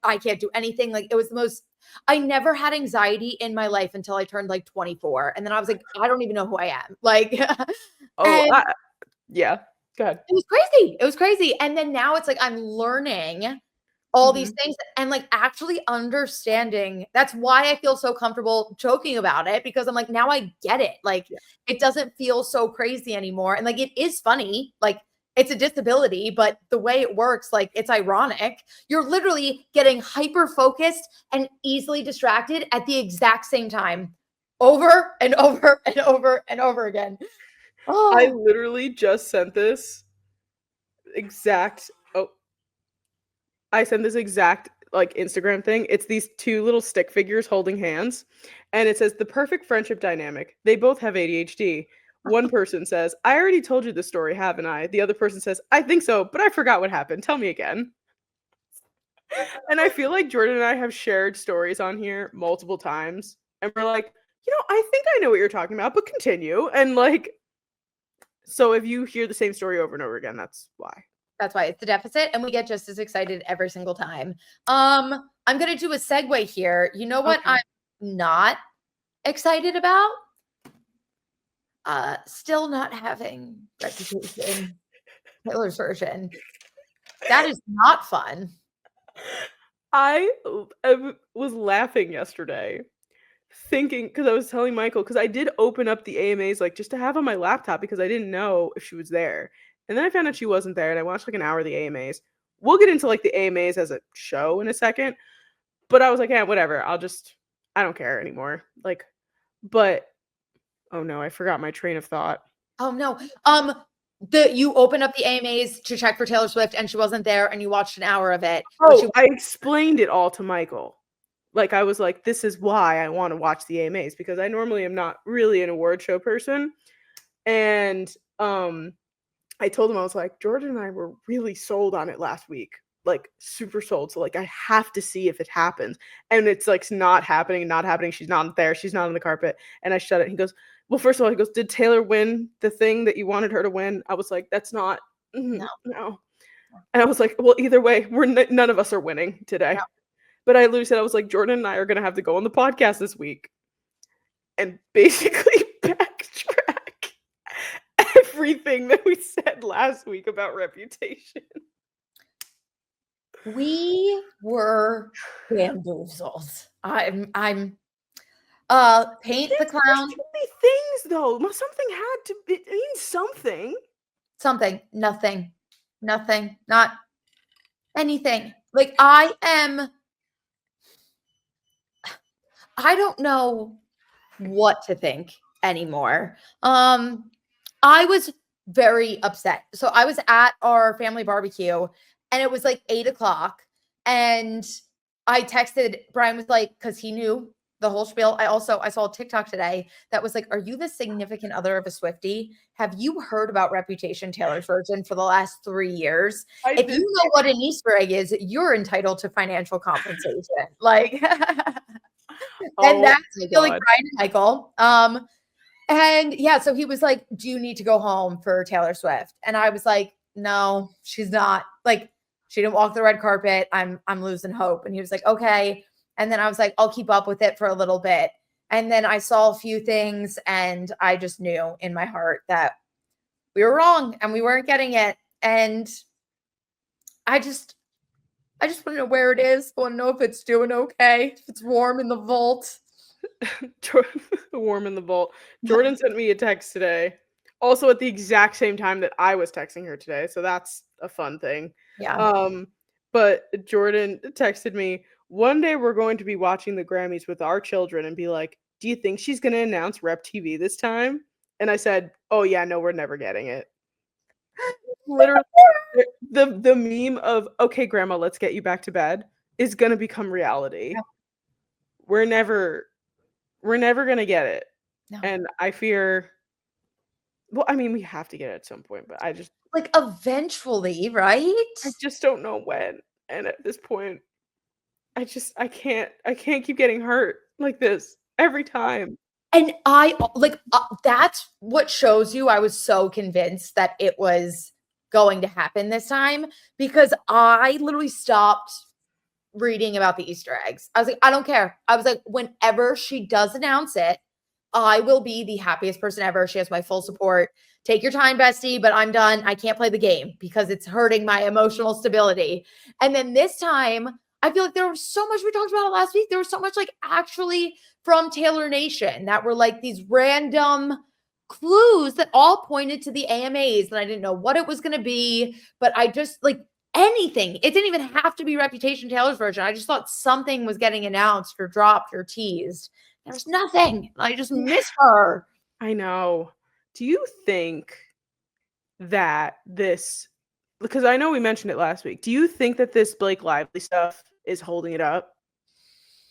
do anything. Like it was the most. I never had anxiety in my life until I turned like 24, and then I was like, I don't even know who I am. Like. Oh, And yeah. Go ahead. it was crazy. It was crazy. And then now it's like I'm learning all these Mhm. things and like actually understanding. That's why I feel so comfortable joking about it, because I'm like, now I get it. Like Yeah. it doesn't feel so crazy anymore. And like it is funny. Like it's a disability, but the way it works, like it's ironic. You're literally getting hyper focused and easily distracted at the exact same time, over and over and over and over again. I Oh, literally just sent this exact I sent this exact like Instagram thing. It's these 2 little stick figures holding hands, and it says the perfect friendship dynamic. They both have ADHD. One person says, "I already told you the story, haven't I?" The other person says, "I think so, but I forgot what happened. Tell me again." And I feel like Jordyn and I have shared stories on here multiple times, and we're like, I think I know what you're talking about, but continue. And like, so if you hear the same story over and over again, that's why. that's why it's the deficit, and we get just as excited every single time. I'm gonna do a segue here. You know what Okay. I'm not excited about? Still not having Reputation, Taylor's version. That is not fun. I was laughing yesterday, thinking because I was telling Michael because I did open up the AMAs like just to have on my laptop because I didn't know if she was there, and then I found out she wasn't there, and I watched like an hour of the AMAs. We'll get into like the AMAs as a show in a second, but I was like, yeah, whatever. I don't care anymore. Like, but oh no, I forgot my train of thought. Oh no. You open up the AMAs to check for Taylor Swift and she wasn't there, and you watched an hour of it. Oh, I explained it all to Michael. Like, I was like, this is why I want to watch the AMAs because I normally am not really an award show person. And I told him, I was like, Jordyn and I were really sold on it last week, like super sold. So like I have to see if it happens. And it's like not happening, not happening. She's not there. She's not on the carpet. And I shut it. He goes, well, first of all, he goes, did Taylor win the thing that you wanted her to win? I was like, that's not, No. no. And I was like, well, either way, none of us are winning today. No. But I literally said, I was like, Jordyn and I are going to have to go on the podcast this week and basically backtrack everything that we said last week about Reputation. We were bamboozled. I'm paint the There's clown. too many things though. Something had to mean something. Something, nothing, not anything. Like I don't know what to think anymore. I was very upset. So I was at our family barbecue and it was like 8:00 and I texted Brian was like, cause he knew the whole spiel. I saw a TikTok today that was like, are you the significant other of a Swiftie? Have you heard about Reputation Taylor's version for the last 3 years? If you know what an Easter egg is, you're entitled to financial compensation. Like, and that's I feel like Brian and Michael. And yeah, so he was like, do you need to go home for Taylor Swift? And I was like, no, she's not. Like, she didn't walk the red carpet. I'm losing hope. And he was like, okay. And then I was like, I'll keep up with it for a little bit. And then I saw a few things and I just knew in my heart that we were wrong and we weren't getting it. And I just want to know where it is. I want to know if it's doing okay, if it's warm in the vault. Warm in the vault. Jordyn sent me a text today, also at the exact same time that I was texting her today. So that's a fun thing. Yeah. But Jordyn texted me, one day we're going to be watching the Grammys with our children and be like, do you think she's going to announce Rep TV this time? And I said, oh yeah, no, we're never getting it. Literally, the meme of, okay, grandma, let's get you back to bed is going to become reality. Yeah. We're never going to get it. No. And I fear, well, I mean, we have to get it at some point, but I just like eventually, right? I just don't know when. And at this point, I can't keep getting hurt like this every time. And I like that's what shows you I was so convinced that it was going to happen this time because I literally stopped reading about the Easter eggs. I was like, I don't care. I was like, whenever she does announce it, I will be the happiest person ever. She has my full support. Take your time, bestie, but I'm done. I can't play the game because it's hurting my emotional stability. And then this time, I feel like there was so much we talked about it last week. There was so much like actually from Taylor Nation that were like these random clues that all pointed to the AMAs. And I didn't know what it was going to be, but I just like anything. It didn't even have to be Reputation Taylor's version. I just thought something was getting announced or dropped or teased. There's nothing. I just miss her. I know. Do you think that this, because I know we mentioned it last week, do you think that this Blake Lively stuff is holding it up?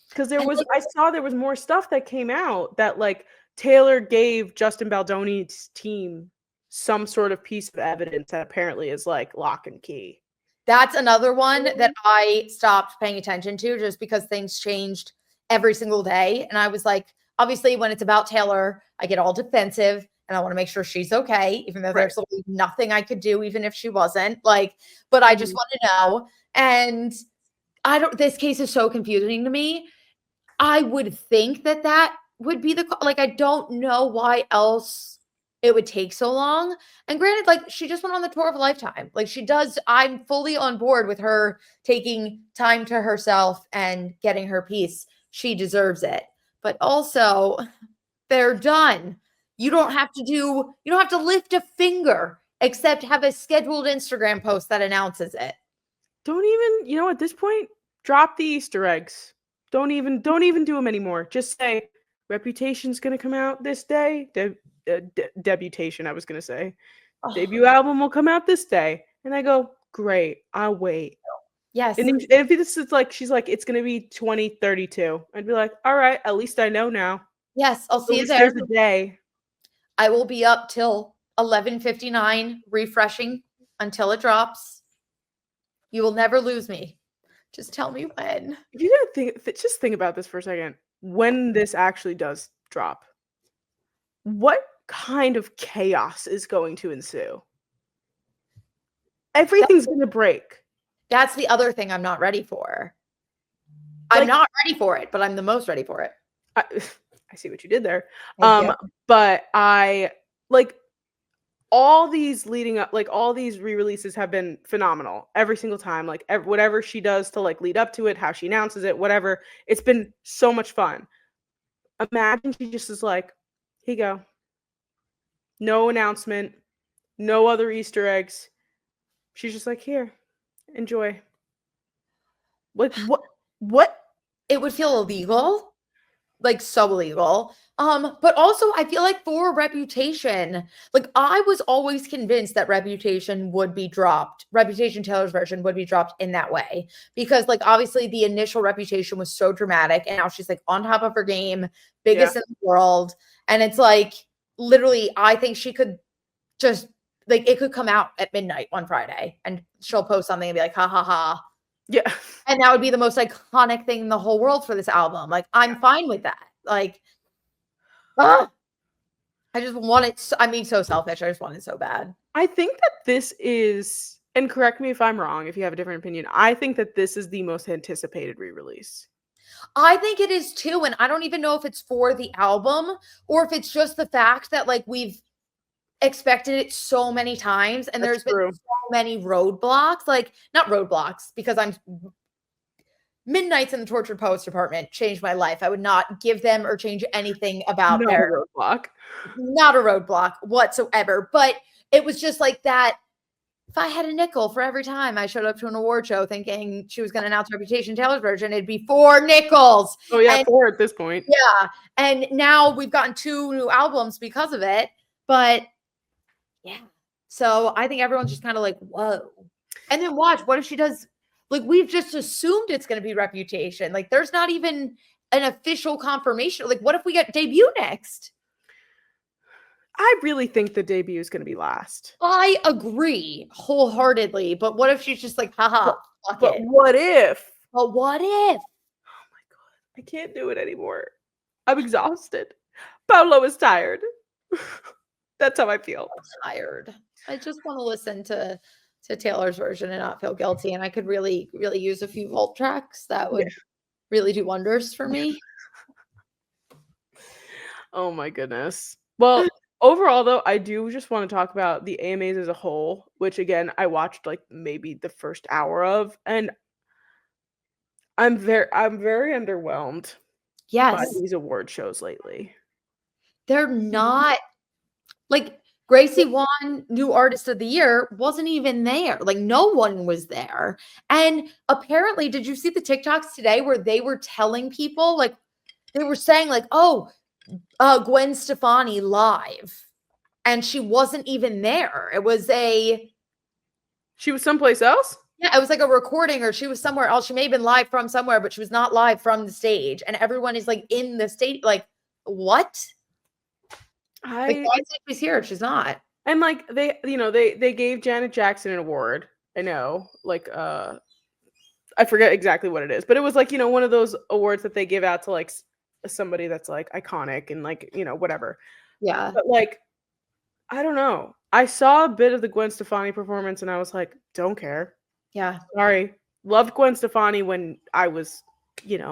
Because I saw there was more stuff that came out that like Taylor gave Justin Baldoni's team some sort of piece of evidence that apparently is like lock and key. That's another one that I stopped paying attention to just because things changed every single day. And I was like, obviously when it's about Taylor, I get all defensive and I want to make sure she's okay, even though there's nothing I could do, even if she wasn't like, but I just want to know. And this case is so confusing to me. I would think that would be like, I don't know why else it would take so long. And granted, like she just went on the tour of a lifetime. Like she does. I'm fully on board with her taking time to herself and getting her piece. She deserves it. But also, they're done. You don't have to lift a finger except have a scheduled Instagram post that announces it. Don't even, at this point, drop the Easter eggs. Don't even do them anymore. Just say Reputation's going to come out this day. Debutation, I was going to say. Oh. Debut album will come out this day. And I go, great, I'll wait. Yes. And if this is like, she's like, it's going to be 2032. I'd be like, all right, at least I know now. Yes, I'll see you there. There's a day. I will be up till 11:59, refreshing until it drops. You will never lose me. Just tell me when. You gotta just think about this for a second. When this actually does drop, what kind of chaos is going to ensue? Everything's gonna break. That's the other thing I'm not ready for. I'm Like- not ready for it, but I'm the most ready for it. I see what you did there. Thank you. But I like all these leading up, like all these re-releases have been phenomenal every single time. Like whatever she does to like lead up to it, how she announces it, whatever, it's been so much fun. Imagine she just is like, here you go. No announcement, no other Easter eggs. She's just like, here, enjoy. Like what? It would feel illegal, like so illegal. But also I feel like for Reputation, like I was always convinced that Reputation would be dropped. Reputation Taylor's version would be dropped in that way because like obviously the initial Reputation was so dramatic and now she's like on top of her game, biggest in the world. And it's like literally I think she could just like it could come out at midnight one Friday and she'll post something and be like, ha ha ha. Yeah. And that would be the most iconic thing in the whole world for this album. Like, I'm fine with that. Like, I just want it. I mean, so selfish. I just want it so bad. I think that this is, and correct me if I'm wrong, if you have a different opinion, I think that this is the most anticipated re-release. I think it is too. And I don't even know if it's for the album or if it's just the fact that like we've expected it so many times and there's been so many roadblocks, like not roadblocks because I'm Midnights in the Tortured Poets Department changed my life. I would not give them or change anything about their roadblock. Not a roadblock whatsoever. But it was just like that. If I had a nickel for every time I showed up to an award show thinking she was going to announce Reputation Taylor's version, it'd be 4 nickels. Oh yeah, 4 at this point. Yeah. And now we've gotten 2 new albums because of it. But yeah. So I think everyone's just kind of like, whoa. And then watch, what if she does, like we've just assumed it's going to be Reputation. Like there's not even an official confirmation. Like what if we get debut next? I really think the debut is going to be last. I agree wholeheartedly. But what if she's just like, haha, fuck but it. What if? But what if? Oh my God. I can't do it anymore. I'm exhausted. Paolo is tired. That's how I feel. I'm tired. I just want to listen to Taylor's version and not feel guilty. And I could really, really use a few vault tracks that would really do wonders for me. Oh my goodness. Well, overall though, I do just want to talk about the AMAs as a whole, which again, I watched like maybe the first hour of, and I'm very underwhelmed by these award shows lately. They're not like Gracie won New Artist of the Year, wasn't even there. Like no one was there. And apparently, did you see the TikToks today where they were telling people, like they were saying like, oh, Gwen Stefani live. And she wasn't even there. She was someplace else? Yeah, it was like a recording or she was somewhere else. She may have been live from somewhere, but she was not live from the stage. And everyone is like in the stage, like, what? Like, why is she's here? She's not. And like they gave Janet Jackson an award. I know, like I forget exactly what it is, but it was like one of those awards that they give out to like somebody that's like iconic and like whatever. Yeah. But like I don't know. I saw a bit of the Gwen Stefani performance and I was like, don't care. Yeah. Sorry. Loved Gwen Stefani when I was in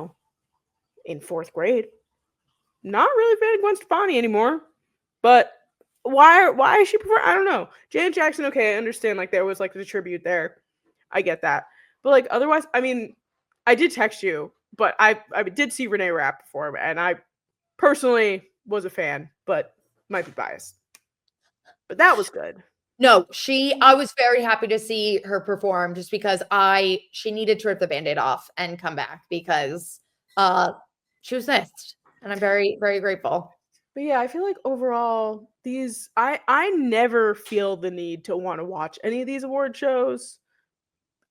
4th grade. Not really a fan of Gwen Stefani anymore. But why is she I don't know. Janet Jackson, okay, I understand like there was like the tribute there. I get that. But like otherwise, I mean, I did text you, but I did see Renee Rapp perform and I personally was a fan, but might be biased. But that was good. No, I was very happy to see her perform just because she needed to rip the Band-Aid off and come back because she was missed. And I'm very, very grateful. But yeah, I feel like overall I never feel the need to want to watch any of these award shows.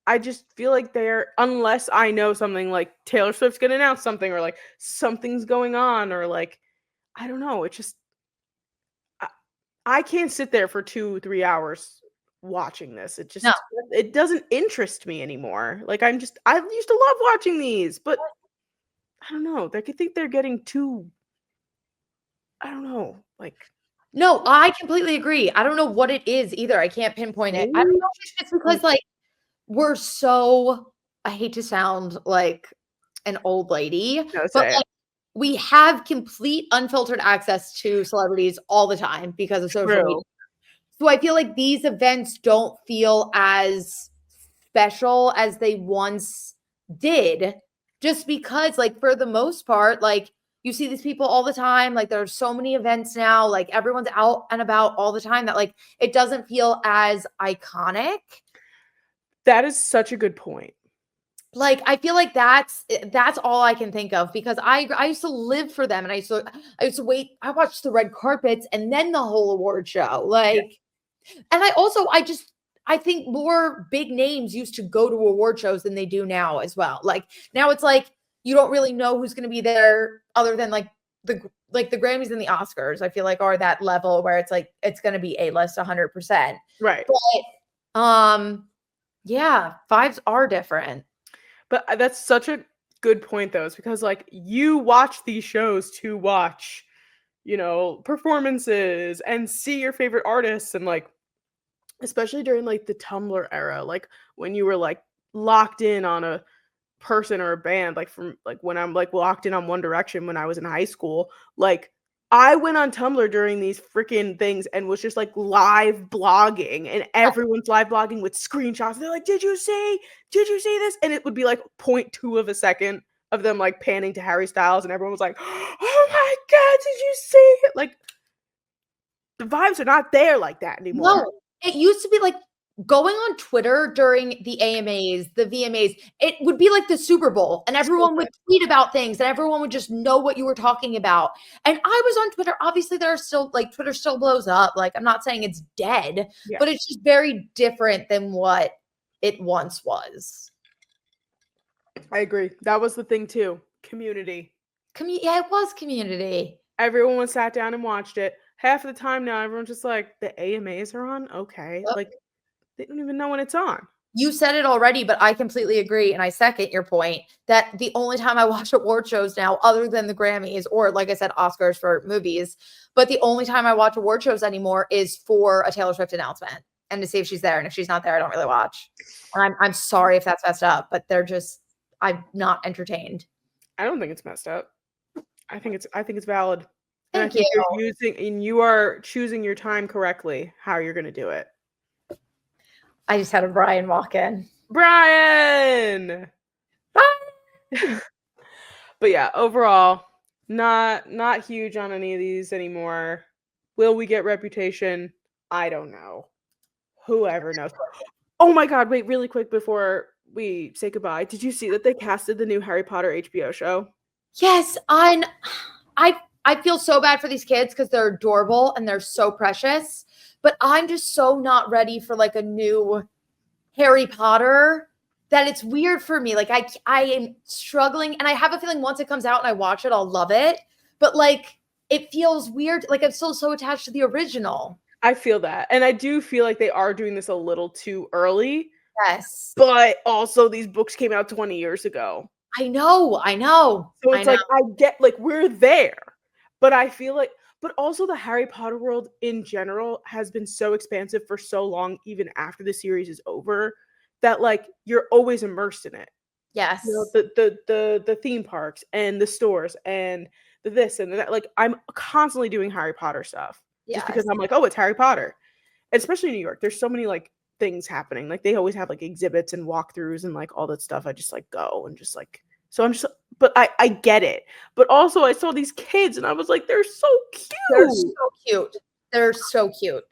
I just feel like unless I know something like Taylor Swift's gonna announce something or like something's going on or like I don't know, it's just I can't sit there for 2, 3 hours watching this. No. It doesn't interest me anymore. Like, I used to love watching these, but I don't know. I think they're getting too, I don't know, like, No, I completely agree. I don't know what it is either. I can't pinpoint it. I don't know if it's just because, like, we're so I hate to sound like an old lady, no, but, say it. like, we have complete unfiltered access to celebrities all the time because of social media. True. So I feel like these events don't feel as special as they once did, just because, like, for the most part, like, you see these people all the time. Like, there's so many events now, like, everyone's out and about all the time that, like, it doesn't feel as iconic. That is such a good point. Like, I feel like that's all I can think of because I used to live for them and I used to wait. I watched the red carpets and then the whole award show. Like, and I think more big names used to go to award shows than they do now as well. Like, now it's like you don't really know who's going to be there other than the Grammys and the Oscars. I feel like are that level where it's like it's going to be A-list 100%. Right. But yeah, vibes are different. But that's such a good point, though, is because, like, you watch these shows to watch, performances and see your favorite artists, and, like, especially during, like, the Tumblr era, like, when you were, like, locked in on a person or a band, like, from, like, when I'm, like, locked in on One Direction when I was in high school, like, I went on Tumblr during these freaking things and was just, like, live blogging, and everyone's live blogging with screenshots. They're like, Did you see this?" And it would be, like, point 0.2 of a second of them, like, panning to Harry Styles, and everyone was like, "Oh my god, did you see it?" Like, the vibes are not there like that anymore. No, it used to be like going on Twitter during the AMAs, the VMAs, it would be like the Super Bowl and everyone would tweet about things and everyone would just know what you were talking about. And I was on Twitter. Obviously, there are still like Twitter still blows up. Like, I'm not saying it's dead, Yeah. but it's just very different than what it once was. I agree. That was the thing too. Community. Yeah, it was community. Everyone was sat down and watched it. Half of the time now, everyone's just like, the AMAs are on? Okay. Yep. Like, they don't even know when it's on. You said it already, but I completely agree. And I second your point that the only time I watch award shows now, other than the Grammys or, like I said, Oscars for movies, but the only time I watch award shows anymore is for a Taylor Swift announcement and to see if she's there. And if she's not there, I don't really watch. And I'm sorry if that's messed up, but I'm not entertained. I don't think it's messed up. I think it's valid. Thank and I think you. you are choosing your time correctly, how you're going to do it. I just had a Brian walk in. Brian! But yeah, overall, not huge on any of these anymore. Will we get Reputation? I don't know. Whoever knows. Oh my god, wait, really quick before we say goodbye. Did you see that they casted the new Harry Potter HBO show? Yes, I feel so bad for these kids because they're adorable and they're so precious, but I'm just so not ready for like a new Harry Potter that it's weird for me. Like I am struggling, and I have a feeling once it comes out and I watch it, I'll love it. But like it feels weird. Like I'm still so attached to the original. I feel that. And I do feel like they are doing this a little too early. Yes. But also these books came out 20 years ago. I know. So it's like, I get, like, we're there. But I feel like, but also the Harry Potter world in general has been so expansive for so long, even after the series is over, that, like, you're always immersed in it. Yes. You know, the theme parks and the stores and the this and that. Like, I'm constantly doing Harry Potter stuff. Just because I'm like, oh, it's Harry Potter. Especially in New York. There's so many, like, things happening. Like, they always have, like, exhibits and walkthroughs and, like, all that stuff. I just, like, go and just, like, so I'm just, but I get it. But also I saw these kids and I was like, they're so cute. They're so cute.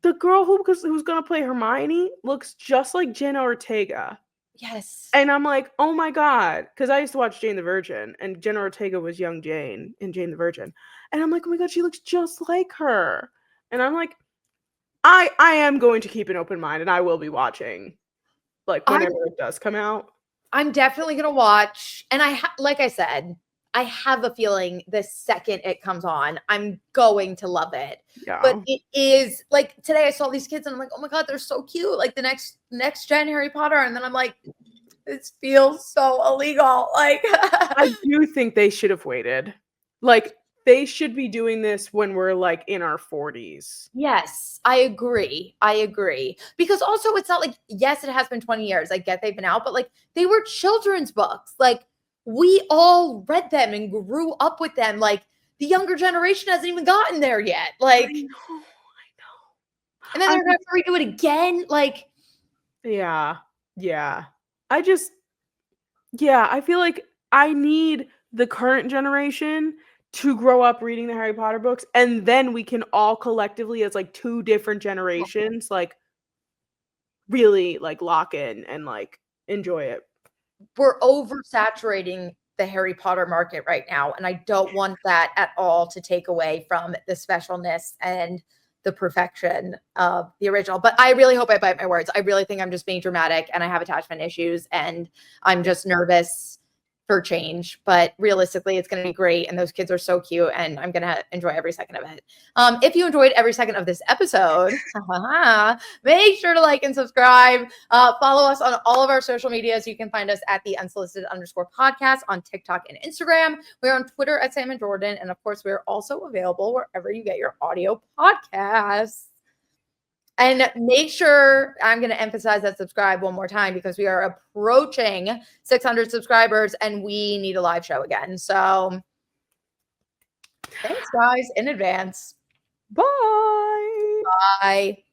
The girl who's going to play Hermione looks just like Jenna Ortega. Yes. And I'm like, oh my God. Because I used to watch Jane the Virgin and Jenna Ortega was young Jane in Jane the Virgin. And I'm like, oh my God, she looks just like her. And I'm like, I am going to keep an open mind and I will be watching, like, whenever it does come out. I'm definitely going to watch. And like I said, I have a feeling the second it comes on, I'm going to love it. Yeah. But it is like today I saw these kids and I'm like, oh my God, they're so cute. Like the next gen Harry Potter. And then I'm like, this feels so illegal. Like I do think they should have waited. Like, they should be doing this when we're, like, in our 40s. yes, I agree. I agree. Because also it's not like, yes, it has been 20 years. I get they've been out, but like they were children's books. Like we all read them and grew up with them. Like the younger generation hasn't even gotten there yet. Like, I know. and then I they're gonna have to redo it again. Like, Yeah. Yeah. I just yeah, I feel like I need the current generation to grow up reading the Harry Potter books, and then we can all collectively as, like, 2 different generations, like, really, like, lock in and, like, enjoy it. we're oversaturating the Harry Potter market right now. And I don't want that at all to take away from the specialness and the perfection of the original. But I really hope I bite my words. I really think I'm just being dramatic and I have attachment issues and I'm just nervous for change. But realistically, it's going to be great. And those kids are so cute and I'm going to enjoy every second of it. If you enjoyed every second of this episode, make sure to like and subscribe. Follow us on all of our social medias. You can find us at the unsolicited_podcast on TikTok and Instagram. We're on Twitter at Sam and Jordyn. And of course, we're also available wherever you get your audio podcasts. And make sure, I'm going to emphasize that subscribe one more time because we are approaching 600 subscribers and we need a live show again. So thanks, guys, in advance. Bye. Bye.